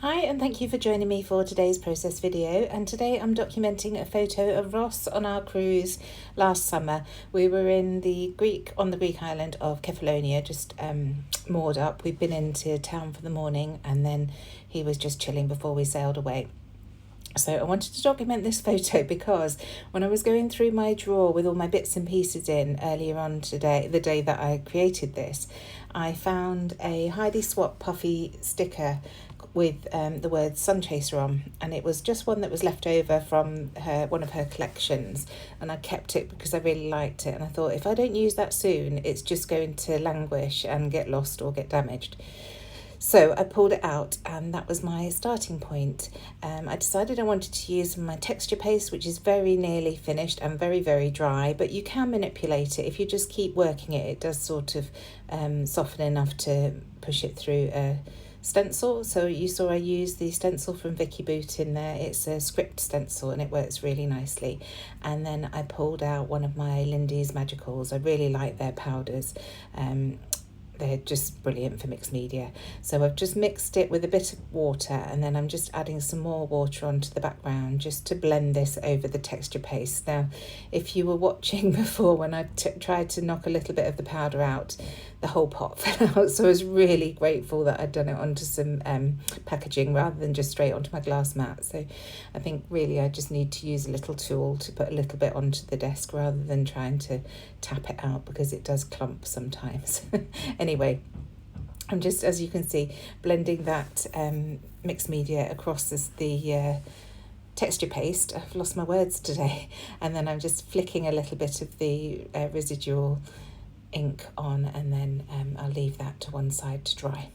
Hi, and thank you for joining me for today's process video. And today I'm documenting a photo of Ross on our cruise last summer. We were on the Greek island of Kefalonia, just moored up. We'd been into town for the morning, and then he was just chilling before we sailed away. So I wanted to document this photo because when I was going through my drawer with all my bits and pieces in earlier on today, the day that I created this, I found a Heidi Swap puffy sticker with the word Sun Chaser on, and it was just one that was left over from one of her collections, and I kept it because I really liked it, and I thought if I don't use that soon it's just going to languish and get lost or get damaged. So I pulled it out, and that was my starting point. I decided I wanted to use my texture paste, which is very nearly finished and very, very dry, but you can manipulate it. If you just keep working it, it does sort of soften enough to push it through a stencil. So you saw I used the stencil from Vicky Boot in there. It's a script stencil and it works really nicely. And then I pulled out one of my Lindy's Magicals. I really like their powders. They're just brilliant for mixed media. So I've just mixed it with a bit of water, and then I'm just adding some more water onto the background just to blend this over the texture paste. Now, if you were watching before when I tried to knock a little bit of the powder out, the whole pot fell out. So I was really grateful that I'd done it onto some packaging rather than just straight onto my glass mat. So I think really I just need to use a little tool to put a little bit onto the desk rather than trying to tap it out, because it does clump sometimes. Anyway, I'm just, as you can see, blending that mixed media across the texture paste. I've lost my words today. And then I'm just flicking a little bit of the residual ink on, and then I'll leave that to one side to dry.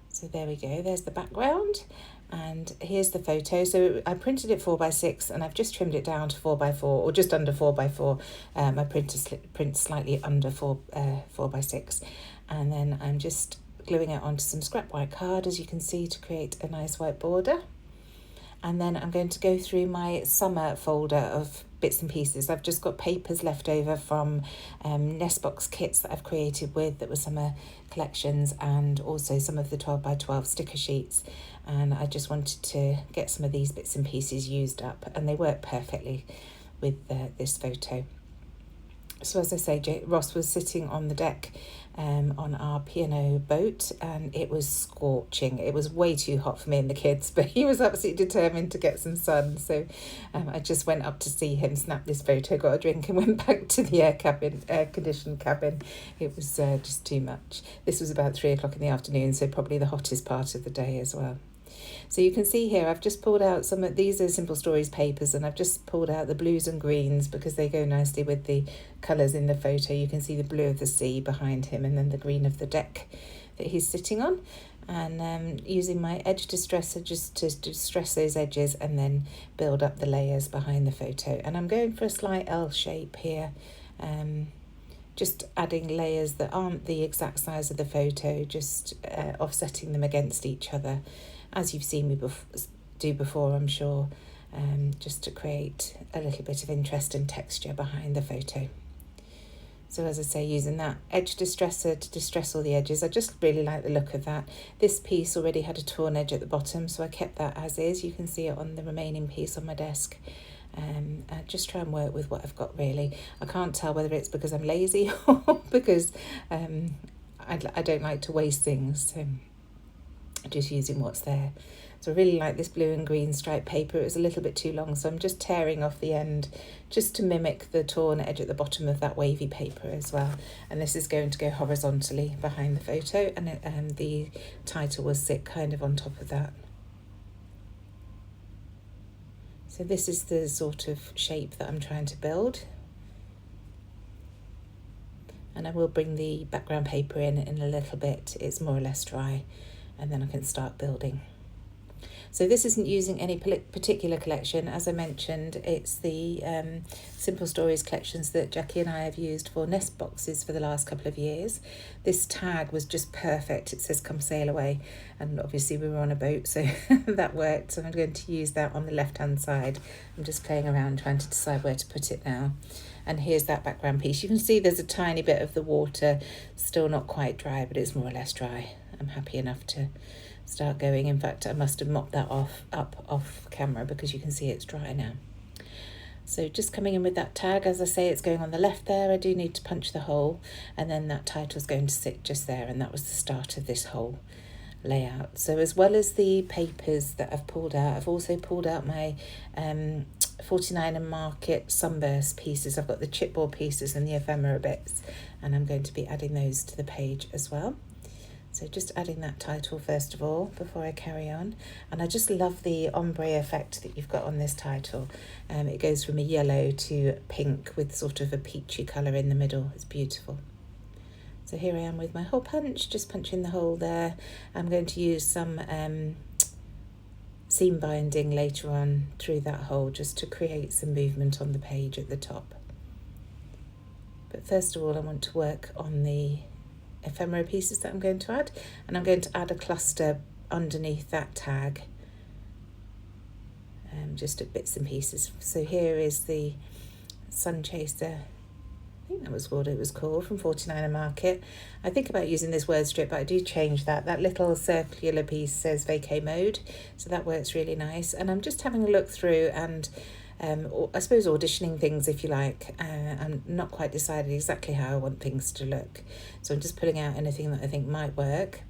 So there we go, there's the background, and here's the photo. So I printed it 4x6, and I've just trimmed it down to 4x4, or just under 4x4. My print slightly under 4x6, and then I'm just gluing it onto some scrap white card, as you can see, to create a nice white border. And then I'm going to go through my summer folder of bits and pieces. I've just got papers left over from nest box kits that I've created with that were summer collections, and also some of the 12x12 sticker sheets. And I just wanted to get some of these bits and pieces used up, and they work perfectly with this photo. So as I say, Ross was sitting on the deck on our P&O boat, and it was scorching. It was way too hot for me and the kids, but he was absolutely determined to get some sun. So I just went up to see him, snapped this photo, got a drink, and went back to the air-conditioned cabin. It was just too much. This was about 3 o'clock in the afternoon, so probably the hottest part of the day as well. So you can see here, I've just pulled out some of these are Simple Stories papers, and I've just pulled out the blues and greens because they go nicely with the colours in the photo. You can see the blue of the sea behind him, and then the green of the deck that he's sitting on. And using my edge distresser just to distress those edges and then build up the layers behind the photo. And I'm going for a slight L shape here. Just adding layers that aren't the exact size of the photo, just offsetting them against each other, as you've seen me do before, I'm sure, just to create a little bit of interest and texture behind the photo. So as I say, using that edge distresser to distress all the edges. I just really like the look of that. This piece already had a torn edge at the bottom, so I kept that as is. You can see it on the remaining piece on my desk. I just try and work with what I've got, really. I can't tell whether it's because I'm lazy or because I don't like to waste things. So just using what's there. So I really like this blue and green striped paper. It was a little bit too long, so I'm just tearing off the end just to mimic the torn edge at the bottom of that wavy paper as well. And this is going to go horizontally behind the photo, and the title will sit kind of on top of that. So this is the sort of shape that I'm trying to build. And I will bring the background paper in a little bit. It's more or less dry, and then I can start building. So this isn't using any particular collection. As I mentioned, it's the Simple Stories collections that Jackie and I have used for nest boxes for the last couple of years. This tag was just perfect. It says "Come Sail Away," and obviously we were on a boat, so that worked. So I'm going to use that on the left-hand side. I'm just playing around trying to decide where to put it now. And here's that background piece. You can see there's a tiny bit of the water, still not quite dry, but it's more or less dry. I'm happy enough to start going. In fact, I must have mopped that off camera because you can see it's dry now. So just coming in with that tag, as I say, it's going on the left there. I do need to punch the hole, and then that title's going to sit just there, and that was the start of this whole layout. So as well as the papers that I've pulled out, I've also pulled out my 49 and Market Sunburst pieces. I've got the chipboard pieces and the ephemera bits, and I'm going to be adding those to the page as well. So just adding that title first of all before I carry on. And I just love the ombre effect that you've got on this title. It goes from a yellow to pink with sort of a peachy colour in the middle. It's beautiful. So here I am with my hole punch, just punching the hole there. I'm going to use some seam binding later on through that hole just to create some movement on the page at the top. But first of all, I want to work on the ephemera pieces that I'm going to add, and I'm going to add a cluster underneath that tag, just at bits and pieces. So here is the Sun Chaser, I think that was what it was called, from 49 and Market. I think about using this word strip, but I do change that. That little circular piece says vacay mode, so that works really nice. And I'm just having a look through and I suppose auditioning things, if you like. I'm not quite decided exactly how I want things to look. So I'm just pulling out anything that I think might work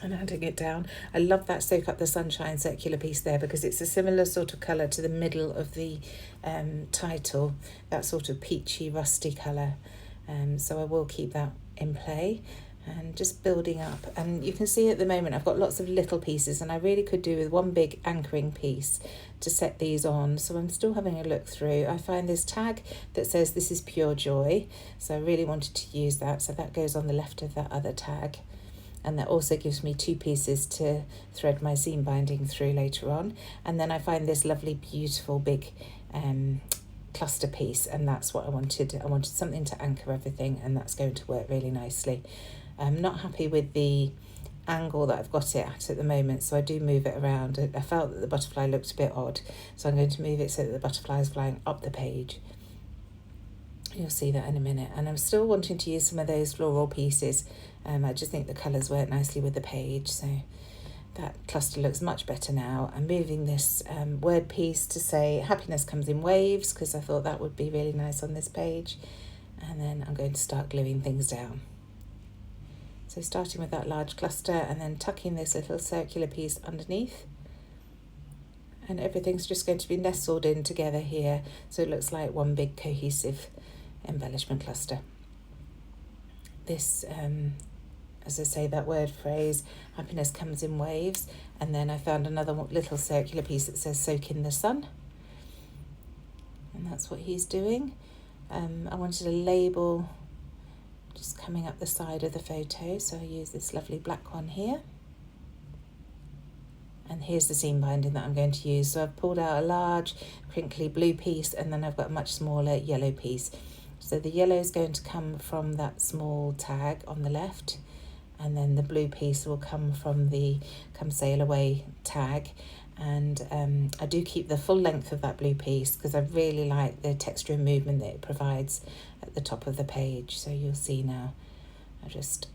and adding it down. I love that Soak Up the Sunshine circular piece there because it's a similar sort of colour to the middle of the title, that sort of peachy, rusty colour. So I will keep that in play. And just building up, and you can see at the moment I've got lots of little pieces, and I really could do with one big anchoring piece to set these on. So I'm still having a look through. I find this tag that says this is pure joy, so I really wanted to use that, so that goes on the left of that other tag, and that also gives me two pieces to thread my seam binding through later on. And then I find this lovely beautiful big cluster piece, and that's what I wanted. I wanted something to anchor everything, and that's going to work really nicely. I'm not happy with the angle that I've got it at the moment, so I do move it around. I felt that the butterfly looked a bit odd, so I'm going to move it so that the butterfly is flying up the page. You'll see that in a minute. And I'm still wanting to use some of those floral pieces. I just think the colours work nicely with the page, so that cluster looks much better now. I'm moving this word piece to say happiness comes in waves, because I thought that would be really nice on this page. And then I'm going to start gluing things down. So starting with that large cluster and then tucking this little circular piece underneath. And everything's just going to be nestled in together here, so it looks like one big cohesive embellishment cluster. This, as I say, that word phrase, happiness comes in waves. And then I found another little circular piece that says soak in the sun. And that's what he's doing. I wanted a label just coming up the side of the photo, so I use this lovely black one here. And here's the seam binding that I'm going to use. So I've pulled out a large crinkly blue piece, and then I've got a much smaller yellow piece. So the yellow is going to come from that small tag on the left, and then the blue piece will come from the Come Sail Away tag. And I do keep the full length of that blue piece because I really like the texture and movement that it provides at the top of the page. So you'll see now, I just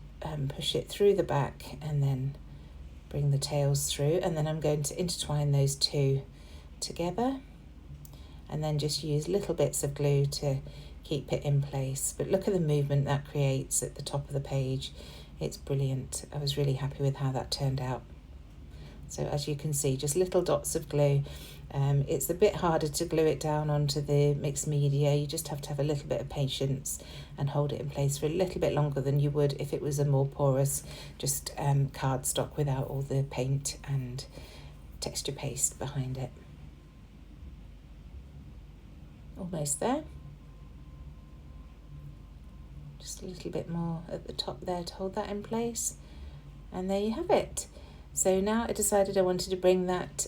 push it through the back and then bring the tails through, and then I'm going to intertwine those two together and then just use little bits of glue to keep it in place. But look at the movement that creates at the top of the page. It's brilliant. I was really happy with how that turned out. So as you can see, just little dots of glue. It's a bit harder to glue it down onto the mixed media. You just have to have a little bit of patience and hold it in place for a little bit longer than you would if it was a more porous, just cardstock without all the paint and texture paste behind it. Almost there. Just a little bit more at the top there to hold that in place. And there you have it. So now I decided I wanted to bring that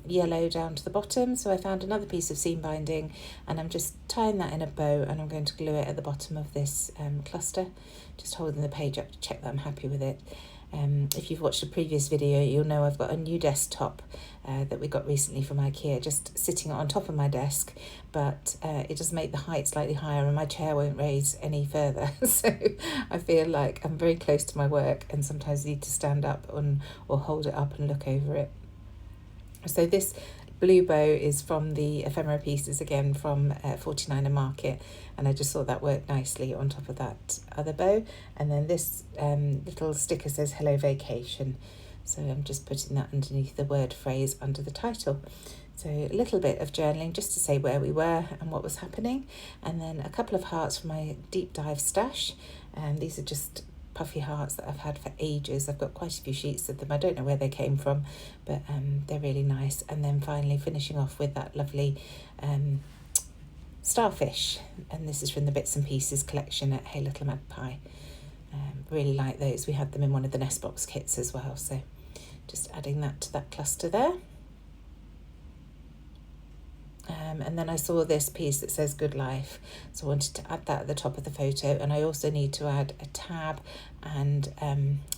yellow down to the bottom, so I found another piece of seam binding and I'm just tying that in a bow, and I'm going to glue it at the bottom of this cluster, just holding the page up to check that I'm happy with it. If you've watched a previous video, you'll know I've got a new desktop that we got recently from IKEA, just sitting on top of my desk, but it does make the height slightly higher and my chair won't raise any further. So I feel like I'm very close to my work and sometimes need to stand up or hold it up and look over it. So this blue bow is from the ephemera pieces again from 49er Market, and I just thought that worked nicely on top of that other bow. And then this little sticker says hello vacation, so I'm just putting that underneath the word phrase under the title. So a little bit of journaling just to say where we were and what was happening, and then a couple of hearts from my deep dive stash, and these are just puffy hearts that I've had for ages. I've got quite a few sheets of them. I don't know where they came from, but they're really nice. And then finally finishing off with that lovely starfish, and this is from the Bits and Pieces collection at Hey Little Magpie. Really like those. We had them in one of the nest box kits as well, so just adding that to that cluster there. And then I saw this piece that says Good Life, so I wanted to add that at the top of the photo, and I also need to add a tab and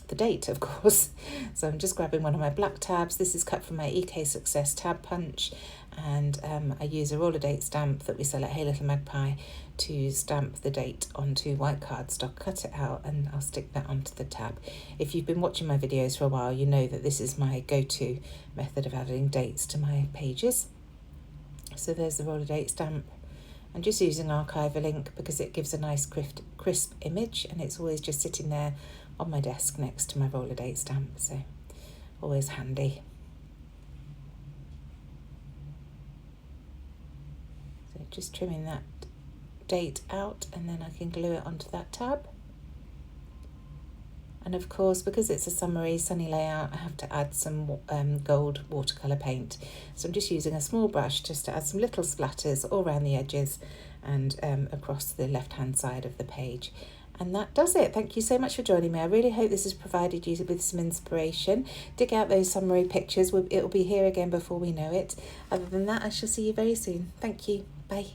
the date, of course. So I'm just grabbing one of my black tabs. This is cut from my EK Success tab punch, and I use a roller date stamp that we sell at Hey Little Magpie to stamp the date onto white cardstock, cut it out, and I'll stick that onto the tab. If you've been watching my videos for a while, you know that this is my go-to method of adding dates to my pages. So there's the roller date stamp. I'm just using Archive Ink because it gives a nice crisp image, and it's always just sitting there on my desk next to my roller date stamp, so always handy. So just trimming that date out, and then I can glue it onto that tab. And of course, because it's a summery, sunny layout, I have to add some gold watercolour paint. So I'm just using a small brush just to add some little splatters all around the edges and across the left-hand side of the page. And that does it. Thank you so much for joining me. I really hope this has provided you with some inspiration. Dig out those summery pictures. It'll be here again before we know it. Other than that, I shall see you very soon. Thank you. Bye.